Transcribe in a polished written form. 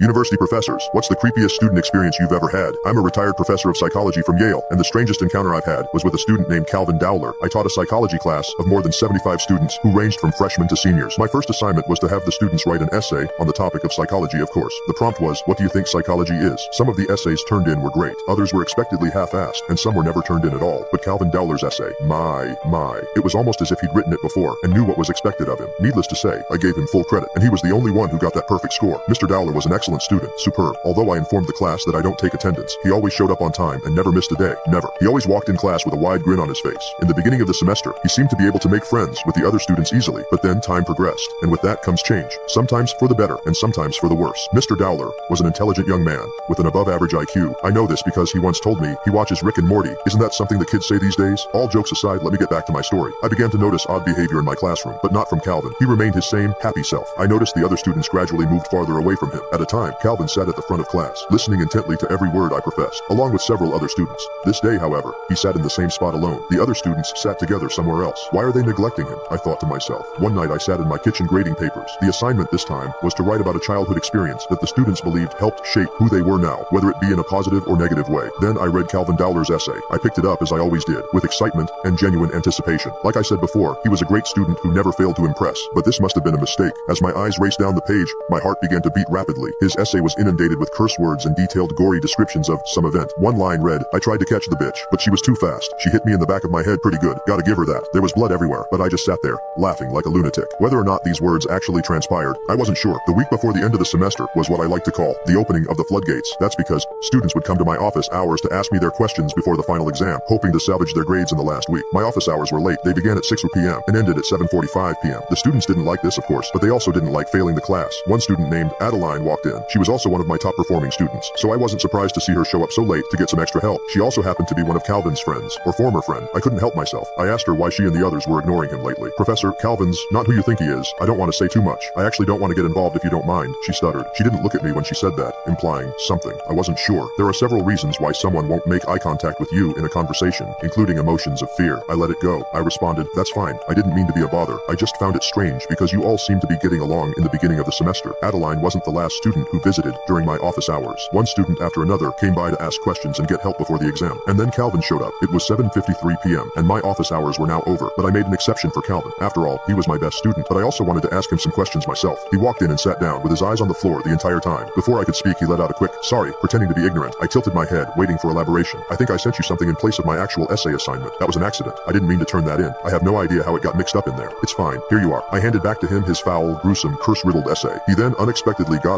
University professors, what's the creepiest student experience you've ever had? I'm a retired professor of psychology from Yale, and the strangest encounter I've had was with a student named Calvin Dowler. I taught a psychology class of more than 75 students who ranged from freshmen to seniors. My first assignment was to have the students write an essay on the topic of psychology, of course. The prompt was, what do you think psychology is? Some of the essays turned in were great. Others were expectedly half-assed, and some were never turned in at all. But Calvin Dowler's essay, my. It was almost as if he'd written it before and knew what was expected of him. Needless to say, I gave him full credit, and he was the only one who got that perfect score. Mr. Dowler was an excellent student, superb. Although I informed the class that I don't take attendance, he always showed up on time and never missed a day. Never. He always walked in class with a wide grin on his face. In the beginning of the semester, he seemed to be able to make friends with the other students easily, but then time progressed, and with that comes change. Sometimes for the better, and sometimes for the worse. Mr. Dowler was an intelligent young man with an above-average IQ. I know this because he once told me he watches Rick and Morty. Isn't that something the kids say these days? All jokes aside, let me get back to my story. I began to notice odd behavior in my classroom, but not from Calvin. He remained his same, happy self. I noticed the other students gradually moved farther away from him. At a time, Calvin sat at the front of class, listening intently to every word I professed, along with several other students. This day, however, he sat in the same spot alone. The other students sat together somewhere else. Why are they neglecting him? I thought to myself. One night I sat in my kitchen grading papers. The assignment this time was to write about a childhood experience that the students believed helped shape who they were now, whether it be in a positive or negative way. Then I read Calvin Dowler's essay. I picked it up as I always did, with excitement and genuine anticipation. Like I said before, he was a great student who never failed to impress, but this must have been a mistake. As my eyes raced down the page, my heart began to beat rapidly. His essay was inundated with curse words and detailed gory descriptions of some event. One line read, I tried to catch the bitch, but she was too fast. She hit me in the back of my head pretty good. Gotta give her that. There was blood everywhere, but I just sat there, laughing like a lunatic. Whether or not these words actually transpired, I wasn't sure. The week before the end of the semester was what I like to call the opening of the floodgates. That's because students would come to my office hours to ask me their questions before the final exam, hoping to salvage their grades in the last week. My office hours were late. They began at 6 p.m. and ended at 7:45 p.m. The students didn't like this, of course, but they also didn't like failing the class. One student named Adeline walked in. She was also one of my top performing students, so I wasn't surprised to see her show up so late to get some extra help. She also happened to be one of Calvin's friends, or former friend. I couldn't help myself. I asked her why she and the others were ignoring him lately. Professor, Calvin's not who you think he is. I don't want to say too much. I actually don't want to get involved if you don't mind, she stuttered. She didn't look at me when she said that, implying something. I wasn't sure. There are several reasons why someone won't make eye contact with you in a conversation, including emotions of fear. I let it go. I responded, that's fine. I didn't mean to be a bother. I just found it strange because you all seemed to be getting along in the beginning of the semester. Adeline wasn't the last student who visited during my office hours. One student after another came by to ask questions and get help before the exam. And then Calvin showed up. It was 7:53 p.m. and my office hours were now over, but I made an exception for Calvin. After all, he was my best student, but I also wanted to ask him some questions myself. He walked in and sat down with his eyes on the floor the entire time. Before I could speak, he let out a quick, sorry, pretending to be ignorant. I tilted my head, waiting for elaboration. I think I sent you something in place of my actual essay assignment. That was an accident. I didn't mean to turn that in. I have no idea how it got mixed up in there. It's fine. Here you are. I handed back to him his foul, gruesome, curse-riddled essay. He then unexpectedly got